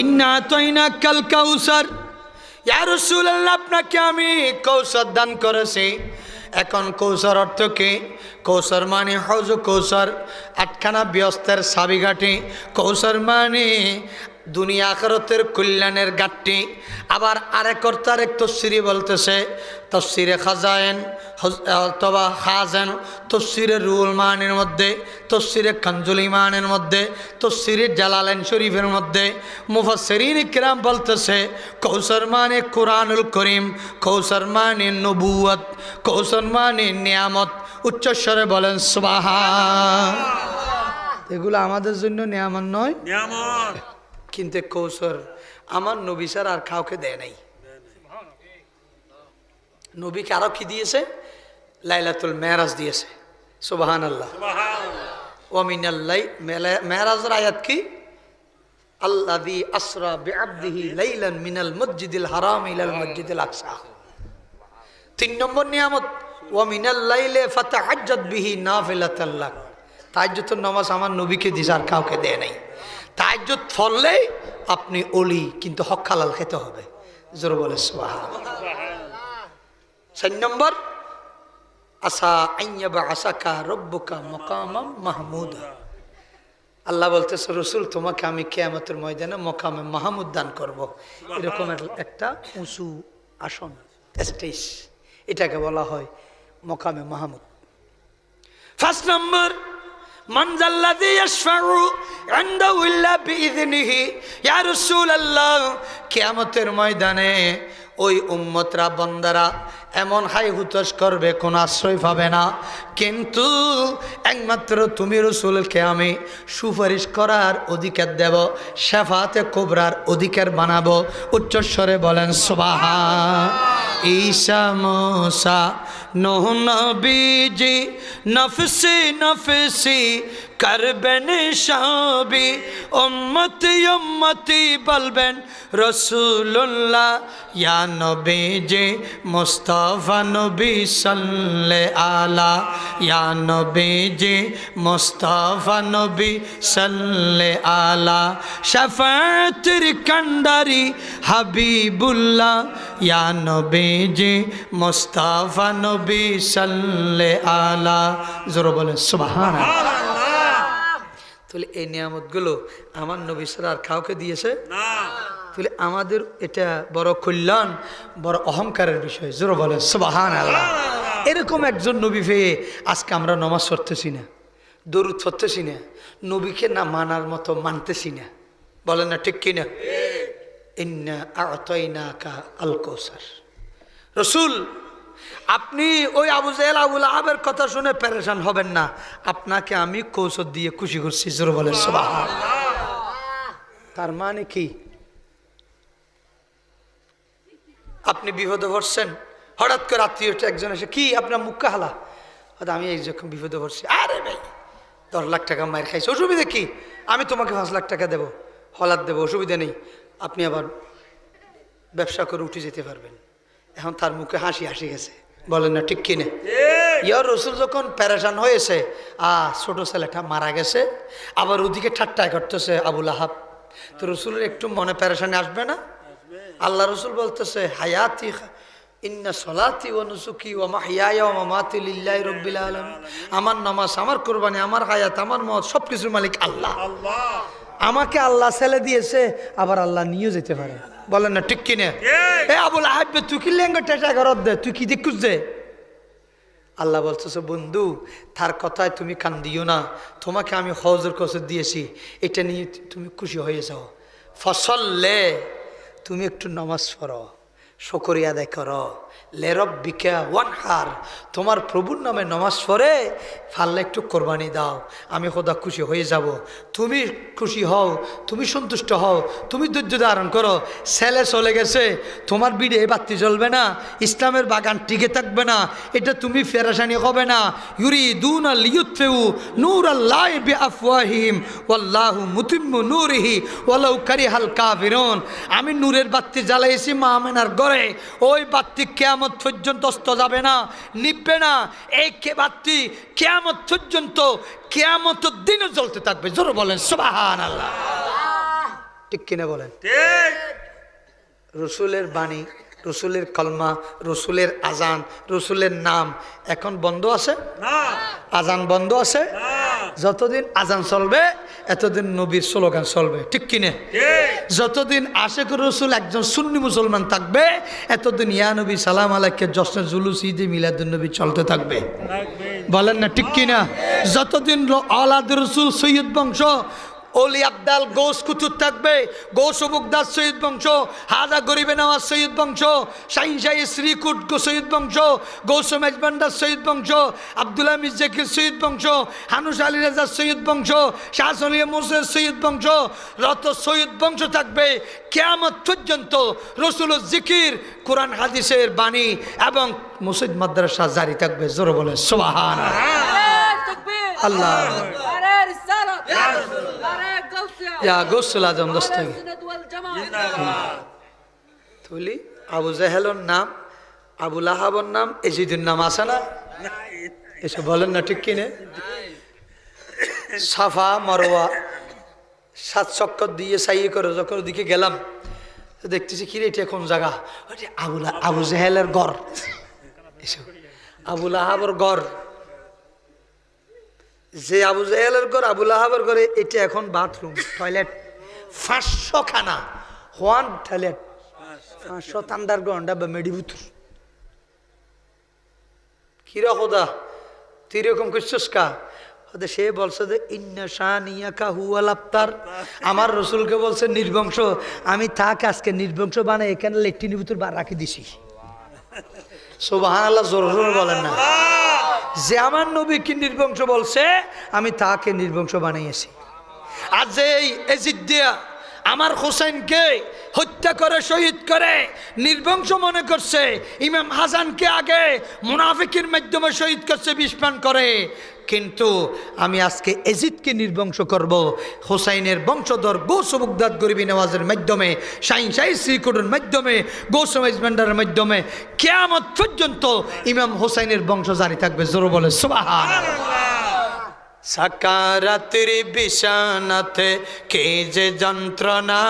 ইন্না আতাইনাকাল কাউসার, ইয়া রাসূলুল্লাহ আপনাকে আমি কৌসার দান করেছি। এখন কৌসার অর্থ কি? কৌসার মানে হজ কৌসার, আটখানা ব্যস্তের চাবিকাঠি। কৌসার মানে দুনিয়া আখিরাতের কল্যাণের গাঠটি। আবার আরেক অর্থ আরেক তফসিরে বলতেছে, তফসিরে খাজায়েন অথবা খাজান, তফসিরে রুহুল মানির মধ্যে, তফসিরে কানজুল ইমানের মধ্যে, তফসিরে জালালাইন শরীফের মধ্যে মুফাসসিরিন ইকরাম বলতেছে কৌসার মানে কুরআনুল করিম, কৌসার মানে নবুয়ত, কৌসার মানে নিয়ামত। উচ্চস্বরে বলেন সুবহান। এগুলো আমাদের জন্য নিয়ামত নয়, নিয়ামত। কিন্তু কৌসর আমার নবী স্যার আর কাউকে দেয় নাই। নবীকে আরো কি দিয়েছে? লাইলাতুল মেরাজ দিয়েছে। সুবহানাল্লাহ। ওয়া মিনাল লাইল, মেরাজের আয়াত কি? আল্লাযী আসরা বিআবদিহি লাইলান মিনাল মসজিদিল হারাম ইলাল মসজিদিল আকসা। 3 নম্বর নিয়ামত ওয়া মিনাল লাইলি ফাতাহাজ্জাত বিহি নাফিলাতাল লাক। তাহাজ্জুদের নামাজ আমার নবীকে দিয়েছে, আর কাউকে দেয় নাই। তাহাজ্জুদ পড়লেই আপনি ওলি, কিন্তু হক হালাল খেতে হবে। জোরে বলে সুবহানাল্লাহ। 4 নম্বর আসা আইয়াবা আসাকা রব্বুকা মাকামাম মাহমুদা। আল্লাহ বলতেছে রসুল তোমাকে আমি কিয়ামতের ময়দানে মকামে মাহমুদ দান করব। এরকম একটা উঁচু আসন, স্টেজ, এটাকে বলা হয় মকামে মাহমুদ। 5 নম্বর মান যাল্লাযী ইয়াশফাউ ইনদাহু ইল্লা বিইযনিহি। ইয়া রাসূলুল্লাহ কিয়ামতের ময়দানে ওই উম্মতরা বান্দারা এমন হাই হুতাশ করবে, কোন আশ্রয় পাবে না, কিন্তু একমাত্র তুমি রাসূলকে আমি সুপারিশ করার অধিকার দেব, শাফাতে কুবরার অধিকার বানাবো। উচ্চস্বরে বলেন সুবহান। ঈসা মুসা নূহ নবীজি নফসি নফসি করবেন সবই, উম্মতি উম্মতি বলবেন রাসূলুল্লাহ। ইয়া নবীজি মুস্তাফা নবী সাল্লে আলা, ইয়া নবীজি মুস্তাফা নবী সাল্লে আলা, শাফাআতের কান্ডারি হাবিবুল্লাহ। ইয়া নবীজি মুস্তাফা নবী সাল্লে আলা। জোরে বলে সুবহানাল্লাহ। তাহলে এই নিয়ামতগুলো আমার নবী ছাড়া আর কাউকে দিয়েছে না। তাহলে আমাদের এটা বড় কল্যাণ, বড় অহংকারের বিষয়। জোরে বলেন সুবহানাল্লাহ। এরকম একজন নবী পেয়ে আজকে আমরা নামাজ পড়তেছি না, দরুদ পড়তেছি না, নবীকে না মানার মতো মানতেছি না। বলেন না ঠিক কিনা? ইন্না আ'তাইনাকা আল কাউসার। রাসূল আপনি ওই আবু জেহেল আবু লাহাবের কথা শুনে পেরেশান হবেন না, আপনাকে আমি কৌশল দিয়ে খুশি করছি। জোরে বলেন সুবহানাল্লাহ। তার মানে কি? আপনি বিপদে পড়ছেন, হঠাৎ করে আত্মীয় একজন এসে কি আপনার মুখ কাহালা, আমি এই যখন বিপদে পড়ছি, আরে ভাই 10 লাখ টাকা মায়ের খাইছে, অসুবিধা কি? আমি তোমাকে 5 লাখ টাকা দেবো, হলাদ দেবো, অসুবিধা নেই, আপনি আবার ব্যবসা করে উঠে যেতে পারবেন। এখন তার মুখে হাসি হাসি গেছে। বলেন না ঠিক কিনে? ইয়ার রসুল যখন প্যারেশান হয়েছে, ছোট ছেলেটা মারা গেছে, আবার ওদিকে ঠাট্টা করতেছে আবু লাহাব, তো রসুলের একটু মনে প্যারেশানি আসবে না? আল্লাহ রসুল বলতেছে হায়াতি ইন্না সলাতি ওয়া নুসুকি ওয়া মাহইয়ায়া ওয়া মামাতি লিল্লাহি রাব্বিল আলামিন। আমার নামাজ, আমার কুরবানি, আমার হায়াত, আমার মওত সবকিছুর মালিক আল্লাহ। আমাকে আল্লাহ ছেলে দিয়েছে, আবার আল্লাহ নিয়ে যেতে পারে। বলেন না ঠিক কিনে? এ আবুল আহাব তুই কি লেঙ্গা টেটা ঘরত দে, তুই কি দেখুস দে? আল্লাহ বলতেছে বন্ধু তার কথায় তুমি কান দিও না, তোমাকে আমি হজর কসর দিয়েছি, এটা নিয়ে তুমি খুশি হয়ে যাও। ফসল্লে তুমি একটু নামাজ পড়ো, শুকরিয়া আদায় করো, লেরব্বিকা ওয়ানহার, তোমার প্রভুর নামে নামাজ পড়ে ফাল্লে একটু কোরবানি দাও, আমি খোদা খুশি হয়ে যাব। তুমি খুশি হও, তুমি সন্তুষ্ট হও, তুমি ধৈর্য ধারণ করো। ছেলে চলে গেছে, তোমার বিড়ে বাতি জ্বলবে না, ইসলামের বাগান টিকে থাকবে না, এটা তুমি ফেরাসানি হবে না। ইউরিদুনা লিইউতফিউ নূরাল্লাহি বিআফওয়াহিহিম ওয়াল্লাহু মুতিম্মু নূরিহি ওয়ালাউ কারিহাল কাফিরুন। আমি নূরের বাতি জ্বালাইছি মা আমেনার ঘরে, ওই বাতি কিয়ামত পর্যন্ত অস্ত যাবে না, নিভবে না। এই বাতি কিয়ামত পর্যন্ত, কিয়ামতের দিনও জ্বলতে থাকবে। জোরে বলেন সুবহানাল্লাহ। ঠিক কিনা বলেন? ঠিক। রসুলের বাণী, রসুলের কলমা, রসুলের আজান, রসুলের নাম এখন বন্ধ আছে না, আজান বন্ধ আছে। না, যতদিন আজান চলবে এতদিন নবীর স্লোগান চলবে, ঠিক কিনে? ঠিক। যতদিন আশেক রসুল একজন সুন্নি মুসলমান থাকবে এতদিন ইয়া নবী সালাম আলাইকে জশ্নে জুলুস ঈদে মিলাদুন নবী চলতে থাকবে, বলেন না ঠিক কিনা? যতদিন আওলাদ রসুল সৈয়দ বংশ অলি আবদাল গোস কুতুব থাকবে, গোস অবুকদাস সৈয়দ বংশ, হাজা গরিবে নওয়াজ সৈয়দ বংশ, শাহিন শাহী শ্রীকুট সৈয়দ বংশ, গৌসম মেজবান্ডার সৈয়দ বংশ, আব্দুল হামিদ জাকির সৈয়দ বংশ, হানুস আলী রাজা সৈয়দ বংশ, শাহ সলিয়া মোসের সৈয়দ বংশ, রত সৈয়দ বংশ থাকবে কিয়ামত পর্যন্ত। রসুলের জিকির, কোরআন হাদিসের বাণী এবং মসজিদ মাদ্রাসা জারি থাকবে। জোরে বলে সুবহানাল্লাহ। আল্লাহ ইয়া গৌসুল আজম দস্তগীর। তুলি আবু জাহেলের নাম, আবু লাহাবের নাম, এজিদের নাম আছে না? এসব বলেন না ঠিক কিনে? সাফা মারওয়া 7 চক্কর দিয়ে সাই করে যখন ওদিকে গেলাম তো দেখতেছি কি রে এটা কোন জায়গা? আবু জাহেলের ঘর, এসব আবু লাহাবের ঘর। যে আবু জাহেলের ঘর, আবু লাহাবের ঘরে এটা এখন বাথরুম, টয়লেট, 500 খানা, 1 টয়লেট, 500 আন্ডারগ্রাউন্ড বা মেডিবুতুর। কিরা খোদা তুই এরকম করছিস কা? সে বলছে যে ইন্না শানিয়াকা হুয়াল আবতার, আমার রসুলকে বলছে নির্বংশ, আমি থাক আজকে নির্বংশ বানাই এখানে লেট্রিন ভিতর রাখি দিছি। সুবহানাল্লাহ, জোর জোর বলেন না। যে আমার নবীকে নির্বংশ বলছে আমি তাকে নির্বংশ বানিয়েছি। আর যে এজিদ দিয়া আমার হোসেনকে হত্যা করে শহীদ করে নির্বংশ মনে করছে, ইমাম হাসানকে আগে মুনাফিকের মাধ্যমে শহীদ করছে বিষ পান করে, কিন্তু আমি আজকে এজিদকে নির্বংশ করব হোসাইনের বংশধর গৌস বুগদাদ গরিবী নওয়াজের মাধ্যমে, শাহিন শাহী শ্রীকুটের মাধ্যমে, গৌসম ইজমান্ডারের মাধ্যমে কিয়ামত পর্যন্ত ইমাম হোসাইনের বংশ জারি থাকবে। জোরে বলে সুবহানাল্লাহ। সাকারাতের বিছানাতে কে যে যন্ত্রণা,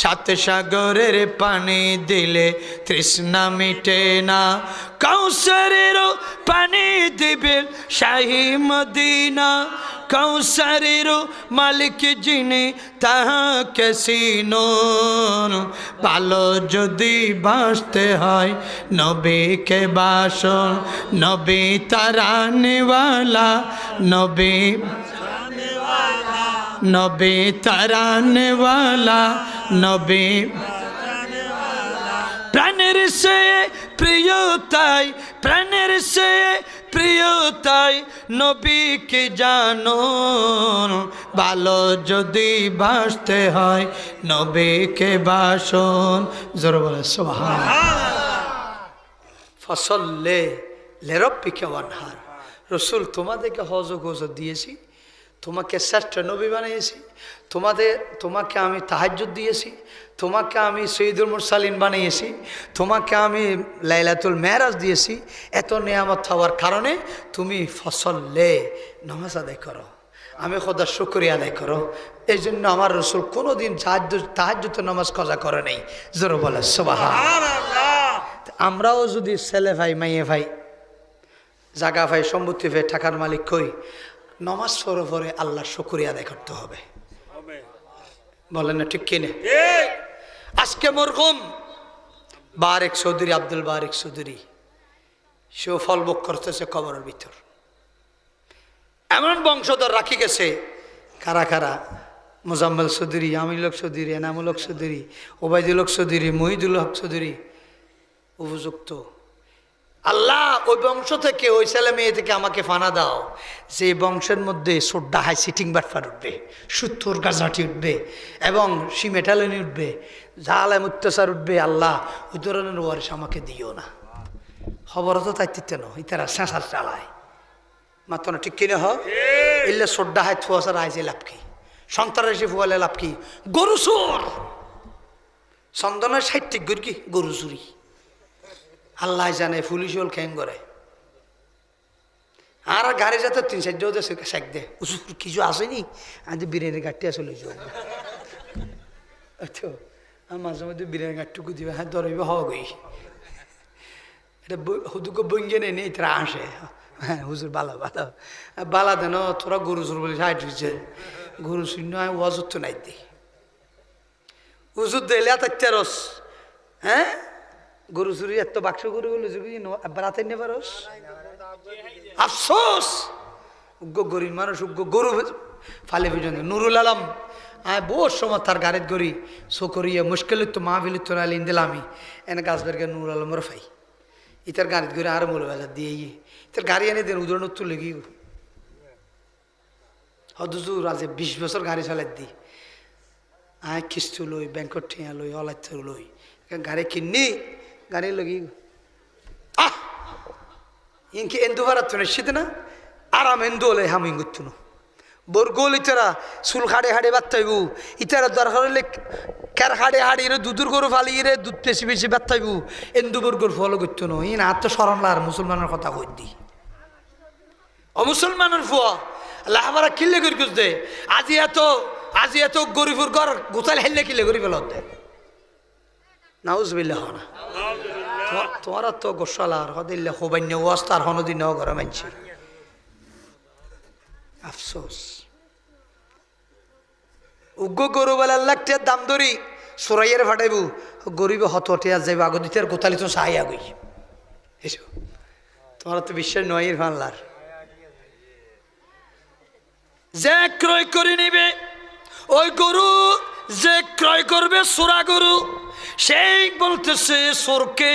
7 সাগরের পানি দিলে তৃষ্ণা মিটে না, কাউসারেরও পানি দিবে শাহী মদিনা, কাউসারেরও মালিক যিনি তাহাকে চিনুন, ভালো যদি বাসতে হয় নবীকে বাসন, নবী তারানেওয়ালা, নবী নবী তারানেওয়ালা, নবী প্রাণের সে প্রিয় তাই, প্রাণের সে প্রিয় তাই নবীকে জানুন, ভালো যদি বাসতে হয় নবীকে বাসন। জোরে বলে সুবহানাল্লাহ। ফসল্লে লিরাব্বিকা ওয়ানহার, রসুল তোমাদেরকে হজ ও গজর দিয়েছি, তোমাকে শ্রেষ্ঠ নবী বানিয়েছি, তোমাকে আমি তাহাজ্জুদ দিয়েছি, তোমাকে আমি সৈয়দুল মুরসালিন বানিয়েছি, তোমাকে আমি লাইলাতুল মেরাজ দিয়েছি। এত নিয়ামত হওয়ার কারণে তুমি ফসল্লে নামাজ আদায় করো, আমি খোদার শুকরিয়া আদায় করো। এই জন্য আমার রসুল কোনোদিন তাহাজ্জুদের নামাজ কাজা করে নাই। জোরে বলে সুবহানাল্লাহ। আমরাও যদি ছেলে ভাই মাইয়ে ভাই জাগা ভাই সম্পত্তি ভাই টাকার মালিক কই, নামাজ পড়ে পড়ে আল্লাহর শুকরিয়া আদায় করতে হবে, বলেন না ঠিক কিনে? আজকে মরহুম বারেক চৌধুরী, আব্দুল বারেক চৌধুরী, সেও ফল ভোগ করতেছে কবরের ভিতর। এমন বংশধর রাখি গেছে কারা কারা? মোজাম্মেল চৌধুরী, আমিনুল হক চৌধুরী, এনামুল হক চৌধুরী, ওবায়দুল হক চৌধুরী, মহিদুল হক চৌধুরী উপযুক্ত। আল্লাহ ওই বংশ থেকে, ওই ছেলে মেয়ে থেকে আমাকে ফানা দাও, যে বংশের মধ্যে সোড্ডা হাই সিটিং বাটফার উঠবে, সুত্তর গাছাটি উঠবে এবং সিমেটালিনি উঠবে, জালাম অত্যাচার উঠবে। আল্লাহ ওই ধরনের ওয়ারিস আমাকে দিও না। খবর তো তাই ন ইতারা শেষার চালায় মাত্র না, ঠিক কিনে হয় এলে সোড্ডা হাই থুয়াশার আইসে লাভ কি, সন্তানাসী ফুয়ালে লাভ কি? গরু চোর চন্দনের 60 গরু কি গরু চুরি, আল্লাহ জানে পুলিশ হল খেং করে। আর গাড়ি যাতে 3-4 শেখ দে কিছু আসেনি, আজ বিরিয়ানির গাড়িটি আসলে তো মাঝে মধ্যে বিরিয়ানি গাটটুকু দিবে, হ্যাঁ ধরবে হওয়া গই, এটা হুদুকে বইঙ্গে নেই তারা আসে, হ্যাঁ হুজুর বালা বালা বালা দেন তোরা গরু চুর বলে সাইড হয়েছে, গরু শূন্য ওয়াজত তো নাই দি হুজুর দিলে থাকতে রস, হ্যাঁ গরু চুরি এত বাক্স গরু বলে বেড়াতে নে পারস, আফসোস উগ্র গরিব মানুষ উগ্র গরু ফালে পর্যন্ত। নুরুল আলম বহু সময় তার গাড়িত গড়ি সকরিয়া মুশকিল তো মাহফিল তো নালিন দিলামি এনে গাছবেরকে নুরুল আলম রফাই ইতার গাড়িত গড়ি আরো মূল বাজার দিয়ে ইতার গাড়ি এনে দেন উদাহরণ তুলে গিয়ে হদুজুর আজ 20 বছর গাড়ি চালাই দি কিস্তু লই ব্যাংকর ঠিয়া লই অলাইথ লই গাড়ি কিনি গাড়ি লগি ইনকে এন্দু ভাড়া তো নিশ্চিত না আরাম এন্দু হলে হামিং করতো না বরগোল ইতারা চুল হাড়ে হাড়ে বাত্তাইব ইতারা দরকার হলে কার হাড়ে হাড়ি রে দুধুর গরু ফালি রে দুধ বেশি বেশি বাত্তাইব এন্দু বরগোর ফলো করতো না ইন আর তো স্মরণ লার মুসলমানের কথা কই দি অমুসলমানের ফুয়া আল্লাহ আবার কিল্লে করি কুছ দে আজি এত গরিবুর ঘর গোতাল হেললে কিল্লে করি ফেলত দে নাউজুবিল্লাহ না তোমার তো গোসালার হদিল্লে হোবাইন্য ওয়াস্তার হনদিন ঘরে মানছি আফসোস উগ্র গরু বেলা লাগতে দাম ধরি সরাইয়ের ফাটাইব গরিবে হতটিয়া যাইব আগদিতের গোতালি তো সাহায্য গই এসো তোমার তো বিশ্বাস নয়ের ফানলার যে ক্রয় করে নিবে ওই গরু যে ক্রয় করবে সোরা গরু সেই বলতেছে সোরকে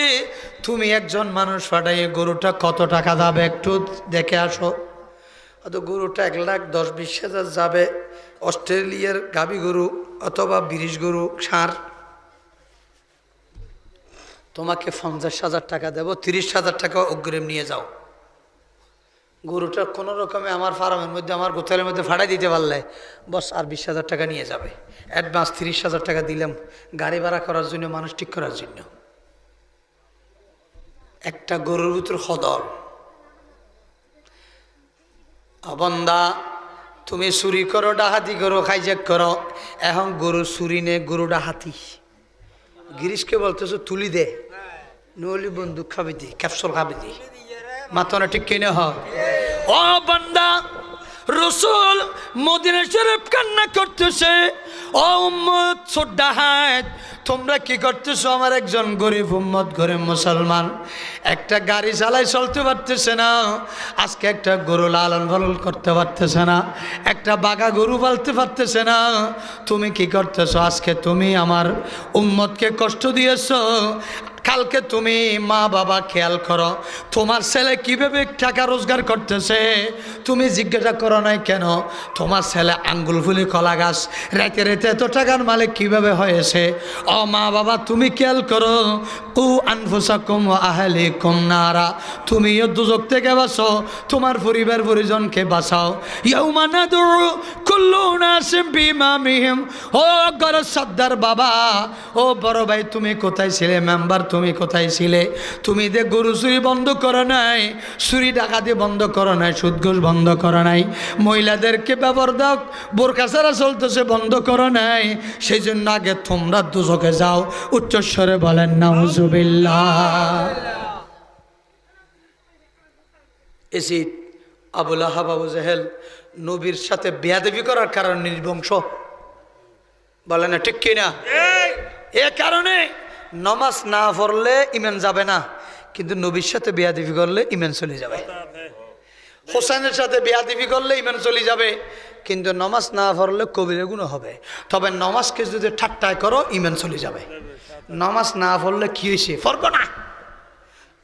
তুমি একজন মানুষ ফাটাইয়ে গরুটা কত টাকা যাবে একটু দেখে আসো, হয়তো গরুটা 1,10,20,000 যাবে, অস্ট্রেলিয়ার গাভী গরু অথবা 20 গরু সার তোমাকে 50,000 টাকা দেবো, 30,000 টাকা অগ্রিম নিয়ে যাও। গরুটা কোনো রকমে আমার ফার্মের মধ্যে আমার গোথালের মধ্যে ফাটাই দিতে পারলে বস আর 20,000 টাকা নিয়ে যাবে, অ্যাডভান্স 30,000 টাকা দিলাম গাড়ি ভাড়া করার জন্য, মানুষ ঠিক করার জন্য। একটা গরুর ভিতর হদল বন্দা তুমি চুরি করো ডাহাতি করো খাইজেক করো, এখন গরু চুরি নে গরু ডাহাতি গিরিশকে বলতেছো তুলি দে নলি বন্দুক খাবি দি ক্যাপসুল খাবি দি মাথা ঠিক কিনে হ ও বান্দা রসুল মদিনা শরীফ কান্না করতেছে ও উম্মত ছোড্ডাহাত তোমরা কি করতেছো, আমার একজন গরিব উম্মত ঘরে মুসলমান একটা গাড়ি চালাই চলতে পারতেছে না, আজকে একটা গরু লালন পালন করতে পারতেছে না, একটা বাঘা গরু পালতে পারতেছে না, তুমি কি করতেছো আজকে তুমি আমার উম্মতকে কষ্ট দিয়েছো, কালকে তুমি মা বাবা খেয়াল করো তোমার ছেলে কিভাবে টাকা রোজগার করতেছে, তুমি জিজ্ঞাসা করো নাই কেন তোমার ছেলে আঙ্গুল ফুলি কলা গাছ রেতে রেতে এত টাকার মালিক কিভাবে হয়েছে, ও মা বাবা তুমি খেয়াল করো কু আনফুসাকুম ওয়া আহলিকুম নারা, তুমিও দুজক থেকে বাঁচো তোমার পরিবার পরিজনকে বাঁচাও। ইয়াউমা নাদউ কুল্লু নাসিম বিইমামিহিম, ও গরজ সর্দার বাবা ও বড় ভাই তুমি কোথায় ছিলে, মেম্বার তুমি কোথায় ছিলে, তুমি যে গরু চুরি বন্ধ করো নাই, চুরি ডাকাতি বন্ধ করো নাই, সুদ ঘুষ বন্ধ করো নাই, মহিলাদেরকে ব্যবহার দাও বোরকা ছাড়া চলতেছে বন্ধ করো নাই, সেই জন্য আগে তোমরা দুজকে যাও। উচ্চস্বরে বলেন নাউজুবিল্লাহ। এসিদ আবুল আহাব আবু জাহেল নবীর সাথে বেয়াদবি করার কারণে নির্বংশ, বলে না ঠিক কিনা? এ কারণে নমাজ না পড়লে ইমান যাবে না, কিন্তু নবীর সাথে বেয়াদবি করলে ইমান চলে যাবে, হোসেনের সাথে বেয়াদবি করলে ইমান চলে যাবে, কিন্তু নমাজ না পড়লে কবিরা গুনাহ হবে। তবে নমাজকে যদি ঠাট্টায় করো ইমান চলে যাবে, নমাজ না পড়লে কি হয়েছে পড়বো না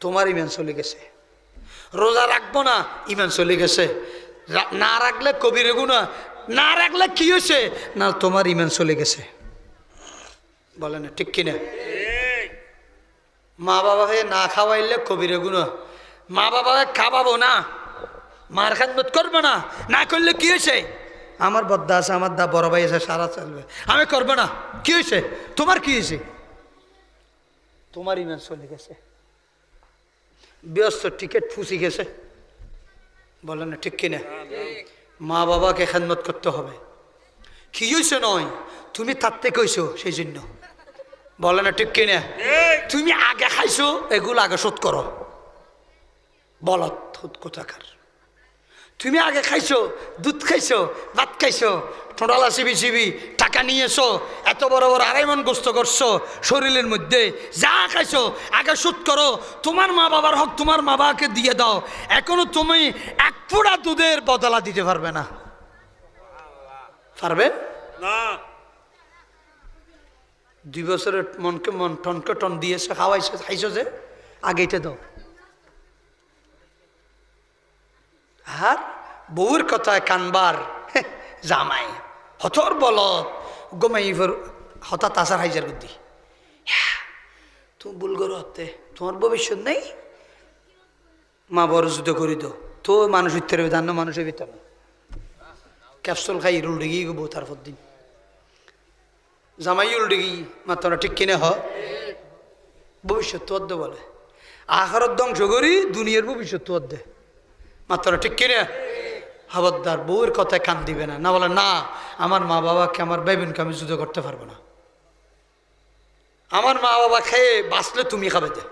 তোমার ইমান চলে গেছে, রোজা রাখবো না ইমান চলে গেছে, না রাখলে কবিরা গুনাহ, না রাখলে কি হয়েছে না তোমার ইমান চলে গেছে, বলে না ঠিক কিনা? মা বাবাকে না খাওয়াইলে কবিরা গুনাহ, মা বাবাকে খাওয়াবো না, মার খেদমত করবো না, না করলে কি হয়েছে আমার বদ্দা আছে, আমার দা বড় ভাই আছে সারা চলবে, আমি করবো না, কি হয়েছে তোমার, কি হয়েছে তোমার ইমান চলে গেছে, ব্যস্ত টিকিট ফুসি গেছে, বলে না ঠিক কিনা? মা বাবাকে খেদমত করতে হবে, কি হয়েছে নয় তুমি তাতে কইছো সেই জন্য বলে না ঠিক কিনা তুমি আগে খাইছো এগুলো আগে শোধ করো বলত কোথাকার তুমি আগে খাইছো দুধ খাইছো ভাত খাইছো ঠোঁটালা চিবি চিবি টাকা নিয়েছো এত বড় বড় 2.5 মণ গোস্ত করছো শরীরের মধ্যে যা খাইছো আগে শোধ করো তোমার মা বাবার হক তোমার মা বাবাকে দিয়ে দাও এখনো তুমি 1 ফোঁটা দুধের বদলা দিতে পারবে না পারবে না 2 বছরের মনকে মন টনকে টন দিয়েছে খাওয়াইছো খাইছো যে আগে এটা দাও আর বউর কথায় কানবার জামাই হতর বলত গমাই হঠাৎ আসার হাইজার বুদ্ধি তুমি ভুল করো হতে তোমার ভবিষ্যৎ নেই মা বড় যুদ্ধ করি তো তো মানুষ উত্তরে জানো মানুষের ভিতর ক্যাপসুল খাই উল্টে গিয়ে বউ তারপর দিন জামাই উল্টে গিয়ে মাত্র ঠিক কিনে হ ভবিষ্যৎ তোর দে বলে আখারত ধ্বংস করি দুনিয়ার ভবিষ্যৎ তোর দে মাত্র ঠিক কিনে খবরদার বউয়ের কথায় কান দিবে না বলে না আমার মা বাবাকে আমার বেবিনকে আমি যুদ্ধ করতে পারবো না আমার মা বাবা খেয়ে বাঁচলে তুমি খাবে দে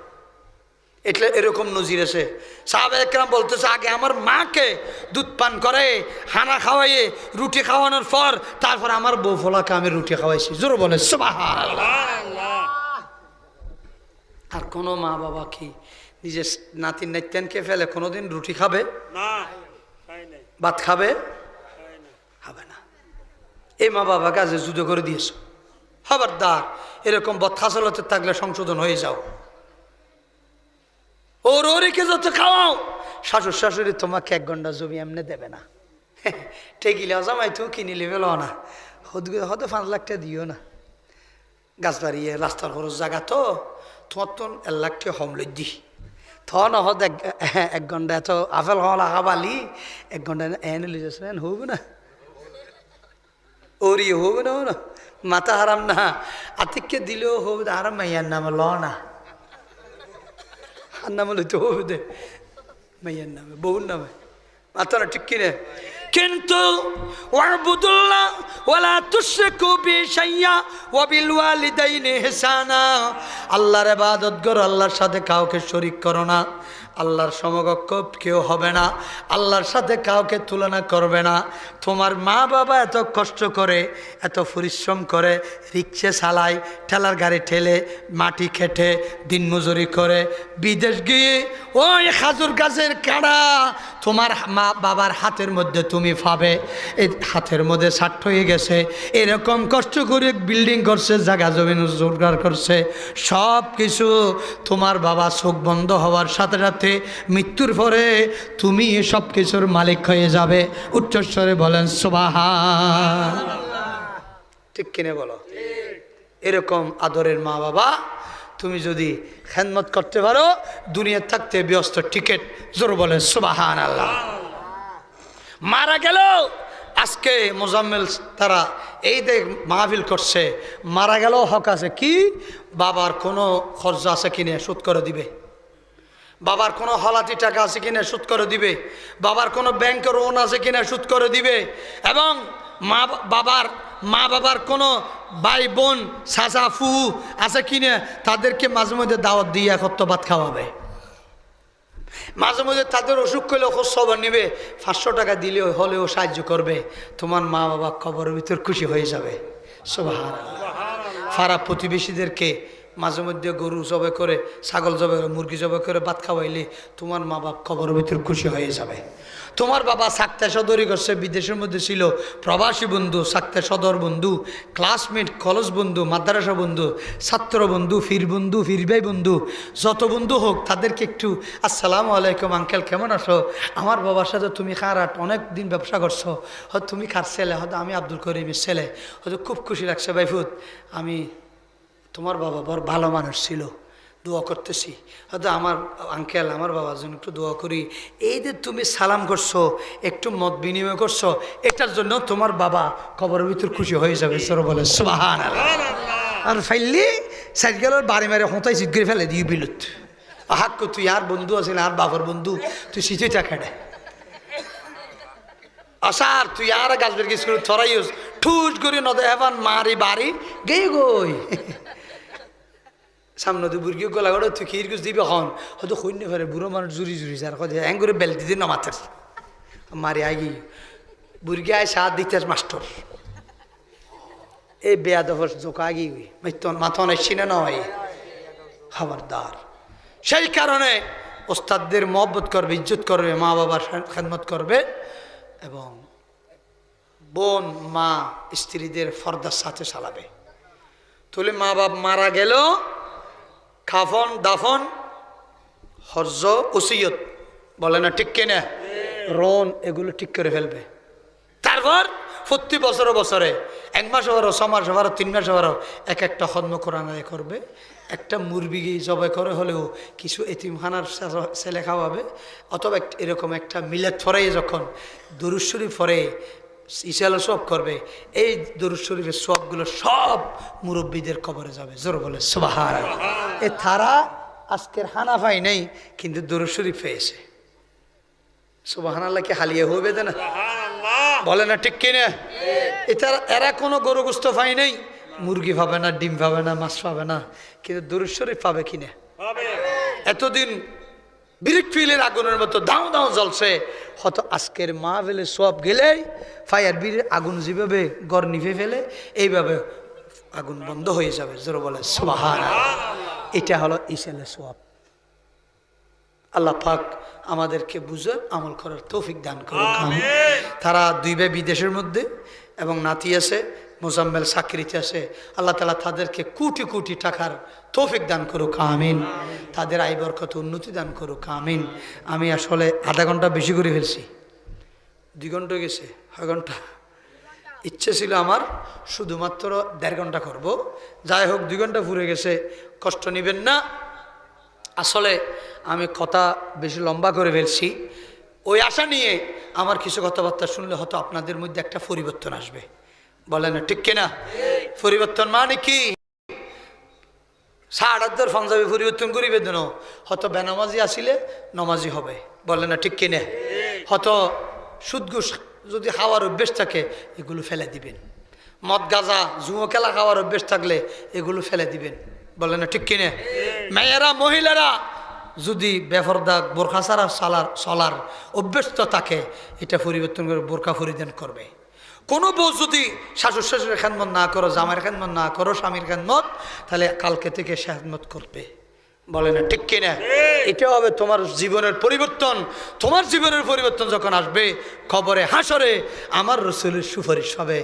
એટલે এরকম নজির আছে সাহাবা একরাম বলতেছে আগে আমার মাকে দুধ পান করে খানা খাওয়াইয়ে রুটি খাওয়ানোর পর তারপর আমার বউ ফলাকে আমি রুটি খাওয়াইছি জোরে বলে সুবহানাল্লাহ আর কোনো মা বাবা কি নিজের নাতি নাতনিকে ফেলে কোনোদিন রুটি খাবে না ভাত খাবে খাবে না এই মা বাবা কাজে যুদ্ধ করে দিয়েছো খবরদার এরকম বদখাসলতে থাকলে সংশোধন হয়ে যাও ওর ওরিকে যত খাওয়াও শাশুড় শাশুড়ি তোমাকে 1 ঘন্টা জমি এমনি দেবে না ঠেকিলে জামাই তুই কিনিলে বেল না হয়তো 5 লাখ টাকা দিও না গাছ বাড়িয়ে রাস্তার খরচ জায়গা তো তোমার তো 1 লাখ টাকা হম লই দি থন হদ 1 ঘন্টা এত আপেল হলা খাবালি 1 ঘন্টা এনে লিজেছেন হবে না ওরি হবে না মাথা হারাম না আতিককে দিলেও হবে আরাম মাইয়ার নামে ল না আর নাম হলে তো হবে দে মাইয়ার নামে বউর নামে মাথা না ঠিক কিনে কিন্তু ওয়াবুদুল্লাহ ওয়ালা তুশরিকু বি শাইয়া ওয়া বিল ওয়ালিদাইনি ইহসানা আল্লাহর ইবাদত করো আল্লাহর সাথে কাউকে শরীক করো না আল্লাহর সমকক্ষ কেউ হবে না আল্লাহর সাথে কাউকে তুলনা করবে না তোমার মা বাবা এত কষ্ট করে এত পরিশ্রম করে রিক্সা চালায় ঠেলার গাড়ি ঠেলে মাটি খেটে দিনমজুরি করে বিদেশ গিয়ে ওই খাজুর গাছের কাঁড়া তোমার মা বাবার হাতের মধ্যে তুমি পাবে এই হাতের মধ্যে সাট হয়ে গেছে এরকম কষ্ট করে বিল্ডিং করছে জায়গা জমি জোগাড় করছে সব কিছু তোমার বাবা চোখ বন্ধ হওয়ার সাথে সাথে মৃত্যুর পরে তুমি সব কিছুর মালিক হয়ে যাবে উচ্চস্বরে বলেন সুবহানাল্লাহ ঠিক কিনে বলো এরকম আদরের মা বাবা তুমি যদি খেদমত করতে পারো দুনিয়া থাকতে ব্যস্ত টিকিট জোর বলে সুবহানাল্লাহ মারা গেল আজকে মোজাম্মেল তারা এই দেখ মাহফিল করছে মারা গেল হক আছে কি বাবার কোনো খরচ আছে কিনে শোধ করে দিবে বাবার কোনো হলাতি টাকা আছে কিনা শোধ করে দিবে বাবার কোনো ব্যাংকের লোন আছে কিনা শোধ করে দিবে এবং মা বাবার কোনো ভাই বোন চাচা ফু আছে কিনা তাদেরকে মাঝে মধ্যে দাওয়াত দিয়ে একত্র ভাত খাওয়াবে মাঝে মধ্যে তাদের অসুখ করলে খোঁজ খবর নেবে 500 টাকা দিলেও হলেও সাহায্য করবে তোমার মা বাবা কবরের ভিতর খুশি হয়ে যাবে সুবহানাল্লাহ ফারা প্রতিবেশীদেরকে মাঝে মধ্যে গরু জবাই করে ছাগল জবাই করে মুরগি জবাই করে ভাত খাওয়াইলে তোমার মা বাপ কবরের ভিতর খুশি হয়ে যাবে তোমার বাবা সাক্তা সদরই করছে বিদেশের মধ্যে ছিল প্রবাসী বন্ধু সাক্তা সদর বন্ধু ক্লাসমেট কলেজ বন্ধু মাদ্রাসা বন্ধু ছাত্র বন্ধু ফির বন্ধু ফির ভাই বন্ধু যত বন্ধু হোক তাদেরকে একটু আসসালামু আলাইকুম আঙ্কেল কেমন আছো আমার বাবার সাথে তুমি খারাট অনেক দিন ব্যবসা করছো হয়তো তুমি কার ছেলে হয়তো আমি আব্দুল করিমের ছেলে হয়তো খুব খুশি লাগছে ভাইফুত আমি তোমার বাবা বড় ভালো মানুষ ছিল দোয়া করতেছি হয়তো আমার আঙ্কেল আমার বাবার জন্য একটু দোয়া করি এই যে তুমি সালাম করছো একটু মত বিনিময় করছো এটার জন্য তোমার বাবা কবরের ভিতর খুশি হয়ে যাবে সরো বলে সুবহানাল্লাহ আর ফাইলি সাইকেলের বাড়ি মেরে হোঁতাই জিজ্ঞেস ফেলে দিয়ে বিলুত হাক তুই আর বন্ধু আছিস আর বাবার বন্ধু তুই সিটিটা খেটে আসার তুই আর গাছ বের গেছিল থরাইস ঠুস করে নদে এবার মারি বাড়ি গেই গই সামনে তো বুড়ি গলা গড়ে তুই ক্ষীর গুছ দিবি হন হয়তো সৈন্য ফেরে বুড়ো মানুষ জুড়ি জুড়ি যার কথা হ্যাং করে বেলতি দিন মাথার মারি আগি বুড়ি আয় সাত দিতে মাস্টার এই বেয়া দফর জোকা আগি মাথা নাইছি না নয় খবরদার। সেই কারণে ওস্তাদদের মহব্বত করবে, ইজ্জত করবে, মা বাবার খেদমত করবে এবং বোন মা স্ত্রীদের ফর্দার সাথে চালাবে। তাহলে মা বাপ মারা গেল খাফন দাফন হজ্জ ওসিয়ত বলে না ঠিক কিনা রোন এগুলো ঠিক করে ফেলবে। তারপর প্রতি বছরে বছরে 1 মাস হবারও 6 মাস হবারও 3 মাস হবারও এক একটা খতম কোরআন আদায় করবে, একটা মুরগি জবাই করে হলেও কিছু এতিমখানার ছেলে খাওয়াবে, অথবা এরকম একটা মিলাদ ফরাই যখন দরুদ শরীফ ফরে ইশাল সব করবে, এই দরুদ শরীফের সবগুলো সব মুরব্বীদের কবরে যাবে। জোর বলে সুবহানাল্লাহ। এ তারা আজকের হানাফাই নেই কিন্তু দরুদ শরীফ পেয়েছে। সুবহানাল্লাহ কি হালিয়ে হবে না বলে না ঠিক কিনা? এরা কোনো গরু গোস্ত পাই নাই, মুরগি পাবে না, ডিম পাবে না, মাছ পাবে না, কিন্তু দরুদ শরীফ পাবে কিনা? এতদিন বিরিক ফিলের আগুনের মতো দাও দাও জ্বলছে, হয়তো আজকের মা ফেলে সব গেলেই ফায়ার বিড়ির আগুন যেভাবে গড় নিভে ফেলে এইভাবে আগুন বন্ধ হয়ে যাবে। জোর বলে সুবহানাল্লাহ। এটা হলো ইসলামের সওয়াব। আল্লাহ পাক আমাদেরকে বুঝে আমল করার তৌফিক দান করুক। তারা 2 ভাই বিদেশের মধ্যে এবং নাতি আছে মোজাম্মেল চাকরিতে আছে, আল্লাহ তাআলা তাদেরকে কোটি কোটি টাকার তৌফিক দান করুক আমিন। তাদের আয় বরকত উন্নতি দান করুক আমিন। আমি আসলে আধা ঘন্টা বেশি করে ফেলছি, 2 ঘন্টা গেছে, 6 ঘন্টা। ইচ্ছে ছিল আমার শুধুমাত্র 1.5 ঘন্টা করব, যাই হোক 2 ঘন্টা পুরে গেছে, কষ্ট নেবেন না। আসলে আমি কথা বেশি লম্বা করে ফেলছি, ওই আশা নিয়ে আমার কিছু কথাবার্তা শুনলে হয়তো আপনাদের মধ্যে একটা পরিবর্তন আসবে, বলে না ঠিক কিনা? পরিবর্তন মানে কি? সাড়াদ্দর পাঞ্জাবি পরিবর্তন করিবে দেন, হয়তো বেনামাজি আসিলে নমাজি হবে, বলে না ঠিক কিনা? হয়তো সুদ ঘুষ যদি খাওয়ার অভ্যেস থাকে এগুলো ফেলে দিবেন, মদ গাঁজা জুয়ো খেলা খাওয়ার অভ্যেস থাকলে এগুলো ফেলে দিবেন, বলে না ঠিক কিনা? মেয়েরা মহিলারা যদি বেফরদা বোরখা ছাড়া চলার অভ্যস্ত থাকে এটা পরিবর্তন করে বোরখা পরিধান করবে। কোনো বউ যদি শাশুড় শ্বশুরের খেদমত না করো, জামাইয়ের খেদমত না করো, স্বামীর খেদমত, তাহলে কালকে থেকে সে খেদমত করবে, বলে না ঠিক কিনা? এটা হবে তোমার জীবনের পরিবর্তন। তোমার জীবনের পরিবর্তন যখন আসবে কবরে হাসরে আমার রাসূলের সুপারিশ হবে,